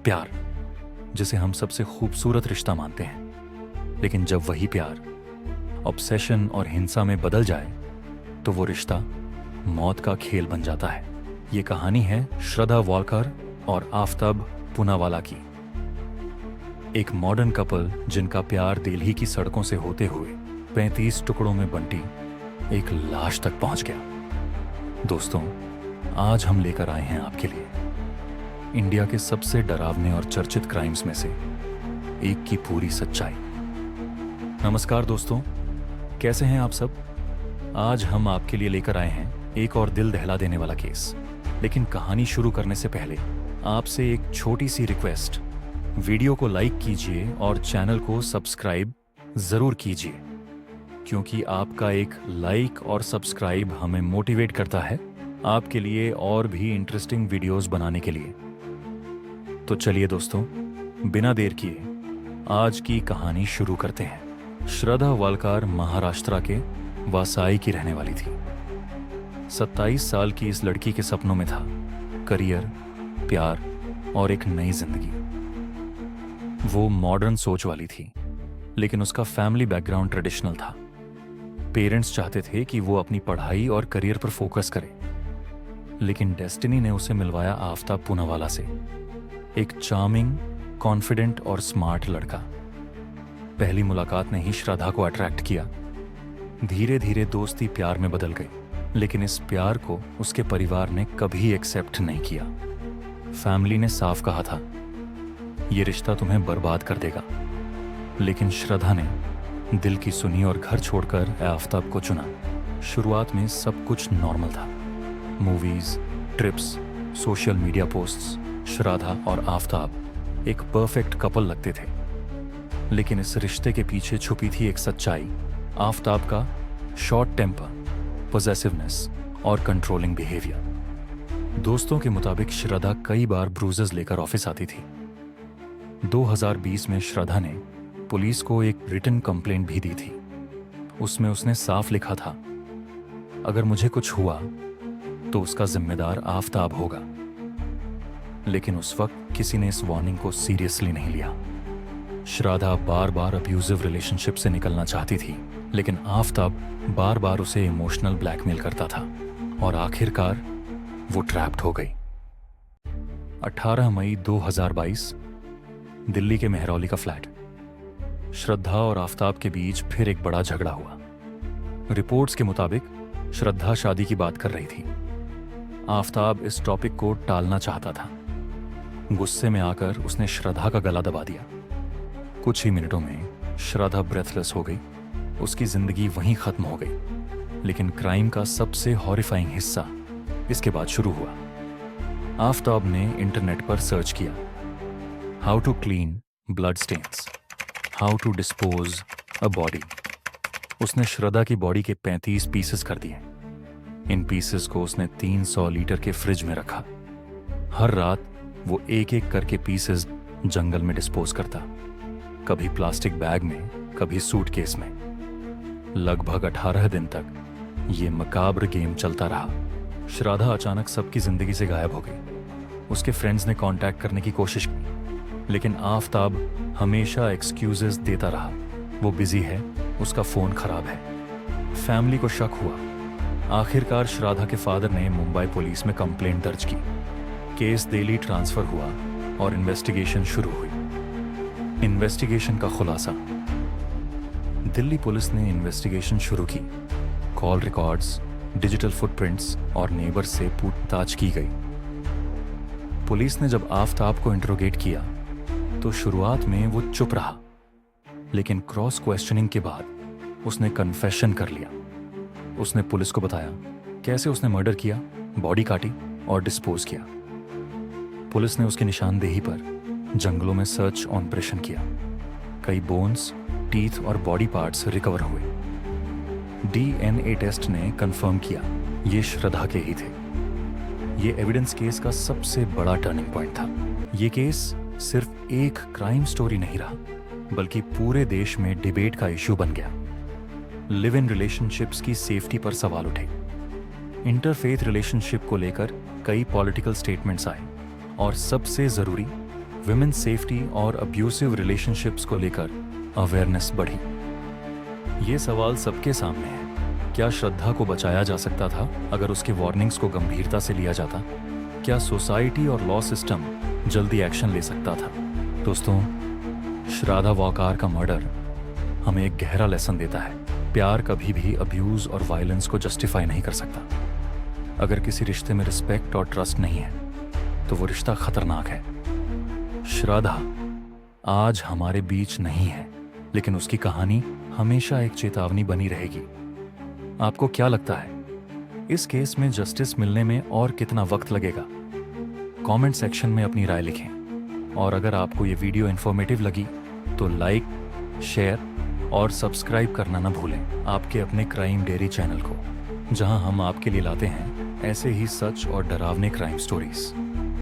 प्यार, जिसे हम सबसे खूबसूरत रिश्ता मानते हैं, लेकिन जब वही प्यार ऑब्सेशन और हिंसा में बदल जाए तो वो रिश्ता मौत का खेल बन जाता है। ये कहानी है श्रद्धा वालकर और आफताब पूनावाला की। एक मॉडर्न कपल जिनका प्यार दिल्ली की सड़कों से होते हुए 35 टुकड़ों में बंटी एक लाश तक पहुंच गया। दोस्तों, आज हम लेकर आए हैं आपके लिए इंडिया के सबसे डरावने और चर्चित क्राइम्स में से एक की पूरी सच्चाई। नमस्कार दोस्तों, कैसे हैं आप सब? आज हम आपके लिए लेकर आए हैं एक और दिल दहला देने वाला केस। लेकिन कहानी शुरू करने से पहले आपसे एक छोटी सी रिक्वेस्ट, वीडियो को लाइक कीजिए और चैनल को सब्सक्राइब जरूर कीजिए, क्योंकि आपका एक लाइक और सब्सक्राइब हमें मोटिवेट करता है आपके लिए और भी इंटरेस्टिंग वीडियोस बनाने के लिए। तो चलिए दोस्तों, बिना देर किए आज की कहानी शुरू करते हैं। श्रद्धा वालकर महाराष्ट्र के वासाई की रहने वाली थी। 27 साल की इस लड़की के सपनों में था करियर, प्यार और एक नई जिंदगी। वो मॉडर्न सोच वाली थी, लेकिन उसका फैमिली बैकग्राउंड ट्रेडिशनल था। पेरेंट्स चाहते थे कि वो अपनी पढ़ाई और करियर पर फोकस करे, लेकिन डेस्टिनी ने उसे मिलवाया आफताब पूनावाला से, एक चार्मिंग, कॉन्फिडेंट और स्मार्ट लड़का। पहली मुलाकात ने ही श्रद्धा को अट्रैक्ट किया। धीरे धीरे दोस्ती प्यार में बदल गई, लेकिन इस प्यार को उसके परिवार ने कभी एक्सेप्ट नहीं किया। फैमिली ने साफ कहा था, ये रिश्ता तुम्हें बर्बाद कर देगा। लेकिन श्रद्धा ने दिल की सुनी और घर छोड़कर आफताब को चुना। शुरुआत में सब कुछ नॉर्मल था। Movies, trips, social media posts, Shraddha और आफताब एक परफेक्ट कपल लगते थे। लेकिन इस रिश्ते के पीछे छुपी थी एक सच्चाई। आफताब का शॉर्ट टेम्पर, पोजेसिवनेस और कंट्रोलिंग बिहेवियर। दोस्तों के मुताबिक श्रद्धा कई बार ब्रूजेस लेकर ऑफिस आती थी। 2020 में श्रद्धा ने पुलिस को एक रिटन कंप्लेंट भी दी थी। उसमें उसने साफ लिखा था, अगर मुझे कुछ हुआ तो उसका जिम्मेदार आफताब होगा। लेकिन उस वक्त किसी ने इस वार्निंग को सीरियसली नहीं लिया। श्रद्धा बार बार अब्यूजिव रिलेशनशिप से निकलना चाहती थी, लेकिन आफताब बार बार उसे इमोशनल ब्लैकमेल करता था और आखिरकार वो ट्रैप्ड हो गई। 18 मई 2022, दिल्ली के मेहरौली का फ्लैट। श्रद्धा और आफताब के बीच फिर एक बड़ा झगड़ा हुआ। रिपोर्ट्स के मुताबिक श्रद्धा शादी की बात कर रही थी। आफताब इस टॉपिक को टालना चाहता था। गुस्से में आकर उसने श्रद्धा का गला दबा दिया। कुछ ही मिनटों में श्रद्धा ब्रेथलेस हो गई। उसकी जिंदगी वहीं खत्म हो गई। लेकिन क्राइम का सबसे हॉरिफाइंग हिस्सा इसके बाद शुरू हुआ। आफताब ने इंटरनेट पर सर्च किया, how to clean blood stains, how to dispose a body. उसने श्रद्धा की बॉडी के 35 पीसेस कर दिए। इन पीसेस को उसने 300 लीटर के फ्रिज में रखा। हर रात वो एक एक करके पीसेस जंगल में डिस्पोज करता, कभी प्लास्टिक बैग में, कभी सूटकेस में। लगभग 18 दिन तक ये मकाब्र गेम चलता रहा। श्रद्धा अचानक सबकी जिंदगी से गायब हो गई। उसके फ्रेंड्स ने कांटेक्ट करने की कोशिश की, लेकिन आफताब हमेशा एक्सक्यूजेस देता रहा। वो बिजी है, उसका फोन खराब है। फैमिली को शक हुआ। आखिरकार श्रद्धा के फादर ने मुंबई पुलिस में कंप्लेंट दर्ज की। केस दिल्ली ट्रांसफर हुआ और इन्वेस्टिगेशन शुरू हुई। इन्वेस्टिगेशन का खुलासा, दिल्ली पुलिस ने इन्वेस्टिगेशन शुरू की। कॉल रिकॉर्ड्स, डिजिटल फुटप्रिंट्स और नेबर्स से पूछताछ की गई। पुलिस ने जब आफताब को इंटरोगेट किया तो शुरुआत में वो चुप रहा, लेकिन क्रॉस क्वेश्चनिंग के बाद उसने कन्फेशन कर लिया। उसने पुलिस को बताया कैसे उसने मर्डर किया, बॉडी काटी और डिस्पोज किया। पुलिस ने उसकी निशानदेही पर जंगलों में सर्च ऑपरेशन किया। कई बोन्स, टीथ और बॉडी पार्ट्स रिकवर हुए। डीएनए टेस्ट ने कंफर्म किया ये श्रद्धा के ही थे। ये एविडेंस केस का सबसे बड़ा टर्निंग पॉइंट था। ये केस सिर्फ एक क्राइम स्टोरी नहीं रहा, बल्कि पूरे देश में डिबेट का इश्यू बन गया। लिव इन रिलेशनशिप्स की सेफ्टी पर सवाल उठे। इंटरफेथ रिलेशनशिप को लेकर कई पॉलिटिकल स्टेटमेंट्स आए और सबसे जरूरी, विमेन सेफ्टी और अब्यूसिव रिलेशनशिप्स को लेकर अवेयरनेस बढ़ी। ये सवाल सबके सामने है, क्या श्रद्धा को बचाया जा सकता था अगर उसके वार्निंग्स को गंभीरता से लिया जाता? क्या सोसाइटी और लॉ सिस्टम जल्दी एक्शन ले सकता था? दोस्तों, श्राद्धा वॉकार का मर्डर हमें एक गहरा लेसन देता है। प्यार कभी भी अब्यूज और वायलेंस को जस्टिफाई नहीं कर सकता। अगर किसी रिश्ते में रिस्पेक्ट और ट्रस्ट नहीं है तो वो रिश्ता खतरनाक है। श्राद्धा आज हमारे बीच नहीं है, लेकिन उसकी कहानी हमेशा एक चेतावनी बनी रहेगी। आपको क्या लगता है, इस केस में जस्टिस मिलने में और कितना वक्त लगेगा? कमेंट सेक्शन में अपनी राय लिखें। और अगर आपको ये वीडियो इन्फॉर्मेटिव लगी तो लाइक, शेयर और सब्सक्राइब करना ना भूलें आपके अपने क्राइम डेयरी चैनल को, जहां हम आपके लिए लाते हैं ऐसे ही सच और डरावने क्राइम स्टोरीज।